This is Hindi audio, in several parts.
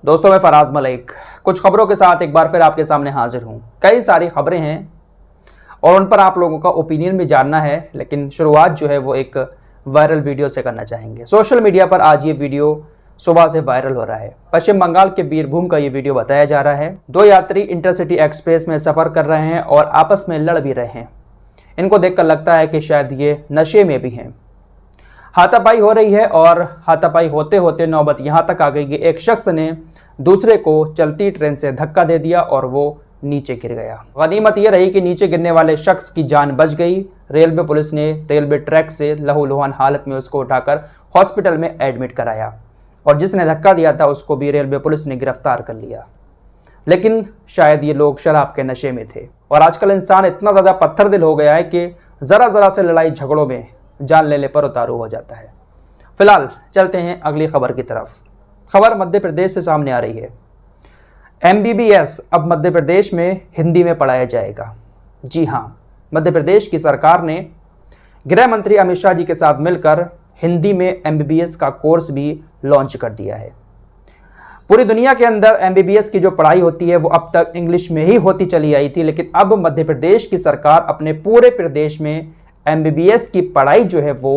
दोस्तों मैं फराज मलिक कुछ खबरों के साथ एक बार फिर आपके सामने हाजिर हूँ। कई सारी खबरें हैं और उन पर आप लोगों का ओपिनियन भी जानना है, लेकिन शुरुआत जो है वो एक वायरल वीडियो से करना चाहेंगे। सोशल मीडिया पर आज ये वीडियो सुबह से वायरल हो रहा है। पश्चिम बंगाल के बीरभूम का ये वीडियो बताया जा रहा है। दो यात्री इंटरसिटी एक्सप्रेस में सफ़र कर रहे हैं और आपस में लड़ भी रहे हैं। इनको देखकर लगता है कि शायद ये नशे में भी हैं। हाथापाई हो रही है और हाथापाई होते होते नौबत यहाँ तक आ गई कि एक शख्स ने दूसरे को चलती ट्रेन से धक्का दे दिया और वो नीचे गिर गया। गनीमत ये रही कि नीचे गिरने वाले शख्स की जान बच गई। रेलवे पुलिस ने रेलवे ट्रैक से लहूलुहान हालत में उसको उठाकर हॉस्पिटल में एडमिट कराया और जिसने धक्का दिया था उसको भी रेलवे पुलिस ने गिरफ्तार कर लिया। लेकिन शायद ये लोग शराब के नशे में थे और आजकल इंसान इतना ज़्यादा पत्थर दिल हो गया है कि ज़रा ज़रा से लड़ाई झगड़ों में जान लेने पर उतारू हो जाता है। फिलहाल चलते हैं अगली खबर की तरफ। खबर मध्य प्रदेश से सामने आ रही है। MBBS अब मध्य प्रदेश में हिंदी में पढ़ाया जाएगा। जी हाँ, मध्य प्रदेश की सरकार ने गृह मंत्री अमित शाह जी के साथ मिलकर हिंदी में MBBS का कोर्स भी लॉन्च कर दिया है। पूरी दुनिया के अंदर MBBS की जो पढ़ाई होती है वो अब तक इंग्लिश में ही होती चली आई थी, लेकिन अब मध्य प्रदेश की सरकार अपने पूरे प्रदेश में MBBS की पढ़ाई जो है वो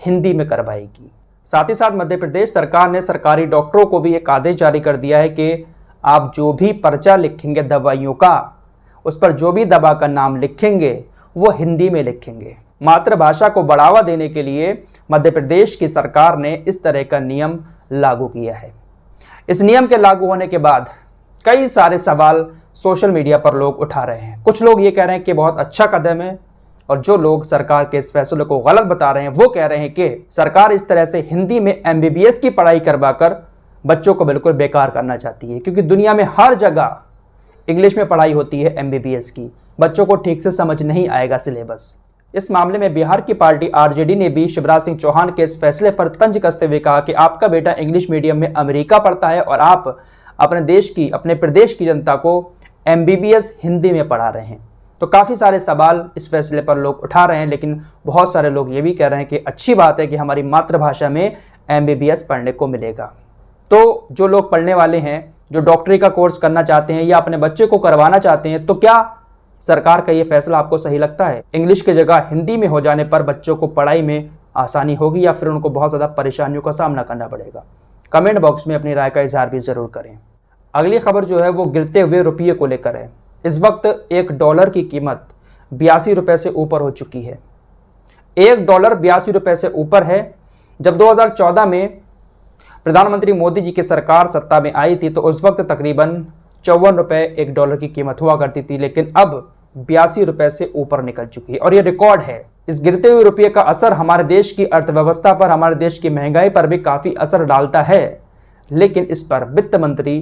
हिंदी में करवाएगी। साथ ही साथ मध्य प्रदेश सरकार ने सरकारी डॉक्टरों को भी एक आदेश जारी कर दिया है कि आप जो भी पर्चा लिखेंगे दवाइयों का, उस पर जो भी दवा का नाम लिखेंगे वो हिंदी में लिखेंगे। मातृभाषा को बढ़ावा देने के लिए मध्य प्रदेश की सरकार ने इस तरह का नियम लागू किया है। इस नियम के लागू होने के बाद कई सारे सवाल सोशल मीडिया पर लोग उठा रहे हैं। कुछ लोग ये कह रहे हैं कि बहुत अच्छा कदम है और जो लोग सरकार के इस फैसले को गलत बता रहे हैं वो कह रहे हैं कि सरकार इस तरह से हिंदी में MBBS की पढ़ाई करवाकर बच्चों को बिल्कुल बेकार करना चाहती है, क्योंकि दुनिया में हर जगह इंग्लिश में पढ़ाई होती है MBBS की। बच्चों को ठीक से समझ नहीं आएगा सिलेबस। इस मामले में बिहार की पार्टी RJD ने भी शिवराज सिंह चौहान के इस फैसले पर तंज कसते हुए कहा कि आपका बेटा इंग्लिश मीडियम में अमेरिका पढ़ता है और आप अपने प्रदेश की जनता को MBBS हिंदी में पढ़ा रहे हैं। तो काफ़ी सारे सवाल इस फैसले पर लोग उठा रहे हैं, लेकिन बहुत सारे लोग ये भी कह रहे हैं कि अच्छी बात है कि हमारी मातृभाषा में MBBS पढ़ने को मिलेगा। तो जो लोग पढ़ने वाले हैं, जो डॉक्टरी का कोर्स करना चाहते हैं या अपने बच्चे को करवाना चाहते हैं, तो क्या सरकार का ये फैसला आपको सही लगता है? इंग्लिश की जगह हिंदी में हो जाने पर बच्चों को पढ़ाई में आसानी होगी या फिर उनको बहुत ज़्यादा परेशानियों का सामना करना पड़ेगा? कमेंट बॉक्स में अपनी राय का इजहार भी ज़रूर करें। अगली खबर जो है वो गिरते हुए रुपये को लेकर है। इस वक्त $1 की कीमत 82 रुपये से ऊपर हो चुकी है। $1 82 रुपये से ऊपर है। जब 2014 में प्रधानमंत्री मोदी जी की सरकार सत्ता में आई थी तो उस वक्त तकरीबन 54 रुपये $1 की कीमत हुआ करती थी, लेकिन अब 82 रुपये से ऊपर निकल चुकी है और ये रिकॉर्ड है। इस गिरते हुए रुपये का असर हमारे देश की अर्थव्यवस्था पर, हमारे देश की महंगाई पर भी काफ़ी असर डालता है, लेकिन इस पर वित्त मंत्री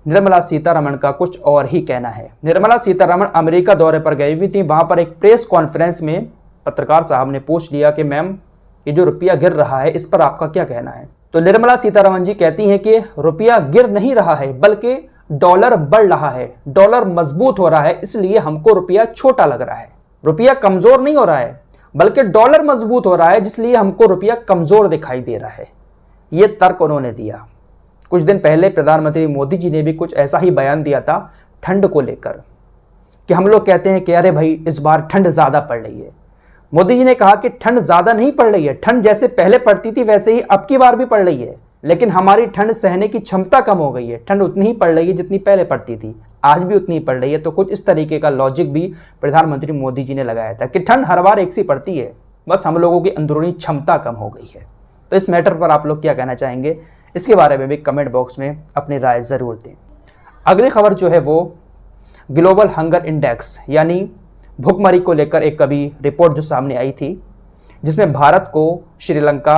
निर्मला सीतारमण का कुछ और ही कहना है। निर्मला सीतारमण अमेरिका दौरे पर गई हुई थी। वहां पर एक प्रेस कॉन्फ्रेंस में पत्रकार साहब ने पूछ लिया कि मैम, ये जो रुपया गिर रहा है इस पर आपका क्या कहना है? तो निर्मला सीतारमण जी कहती हैं कि रुपया गिर नहीं रहा है बल्कि डॉलर बढ़ रहा है, डॉलर मजबूत हो रहा है, इसलिए हमको रुपया छोटा लग रहा है। रुपया कमजोर नहीं हो रहा है बल्कि डॉलर मजबूत हो रहा है, जिसलिए हमको रुपया कमजोर दिखाई दे रहा है। ये तर्क उन्होंने दिया। कुछ दिन पहले प्रधानमंत्री मोदी जी ने भी कुछ ऐसा ही बयान दिया था ठंड को लेकर, कि हम लोग कहते हैं कि अरे भाई इस बार ठंड ज़्यादा पड़ रही है। मोदी जी ने कहा कि ठंड ज़्यादा नहीं पड़ रही है, ठंड जैसे पहले पड़ती थी वैसे ही अब की बार भी पड़ रही है, लेकिन हमारी ठंड सहने की क्षमता कम हो गई है। ठंड उतनी ही पड़ रही है जितनी पहले पड़ती थी, आज भी उतनी ही पड़ रही है। तो कुछ इस तरीके का लॉजिक भी प्रधानमंत्री मोदी जी ने लगाया था कि ठंड हर बार एक सी पड़ती है, बस हम लोगों की अंदरूनी क्षमता कम हो गई है। तो इस मैटर पर आप लोग क्या कहना चाहेंगे, इसके बारे में भी कमेंट बॉक्स में अपनी राय ज़रूर दें। अगली खबर जो है वो ग्लोबल हंगर इंडेक्स यानी भुखमरी को लेकर एक कभी रिपोर्ट जो सामने आई थी, जिसमें भारत को श्रीलंका,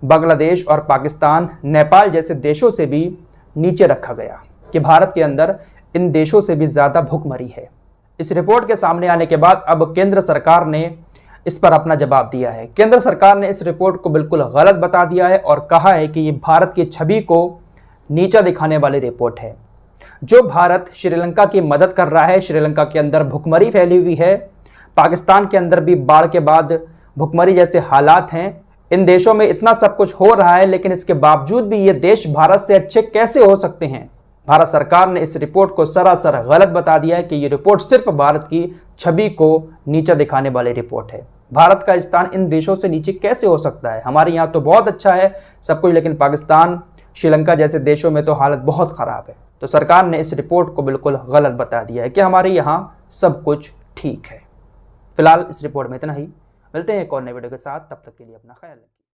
बांग्लादेश और पाकिस्तान, नेपाल जैसे देशों से भी नीचे रखा गया कि भारत के अंदर इन देशों से भी ज़्यादा भुखमरी है। इस रिपोर्ट के सामने आने के बाद अब केंद्र सरकार ने इस पर अपना जवाब दिया है। केंद्र सरकार ने इस रिपोर्ट को बिल्कुल गलत बता दिया है और कहा है कि ये भारत की छवि को नीचा दिखाने वाली रिपोर्ट है। जो भारत श्रीलंका की मदद कर रहा है, श्रीलंका के अंदर भुखमरी फैली हुई है, पाकिस्तान के अंदर भी बाढ़ के बाद भुखमरी जैसे हालात हैं, इन देशों में इतना सब कुछ हो रहा है, लेकिन इसके बावजूद भी ये देश भारत से अच्छे कैसे हो सकते हैं। भारत सरकार ने इस रिपोर्ट को सरासर गलत बता दिया है कि ये रिपोर्ट सिर्फ भारत की छवि को नीचा दिखाने वाली रिपोर्ट है। भारत का स्थान इन देशों से नीचे कैसे हो सकता है। हमारे यहाँ तो बहुत अच्छा है सब कुछ, लेकिन पाकिस्तान, श्रीलंका जैसे देशों में तो हालत बहुत ख़राब है। तो सरकार ने इस रिपोर्ट को बिल्कुल गलत बता दिया है कि हमारे यहाँ सब कुछ ठीक है। फिलहाल इस रिपोर्ट में इतना ही। मिलते हैं एक और नए वीडियो के साथ, तब तक के लिए अपना ख्याल रखें।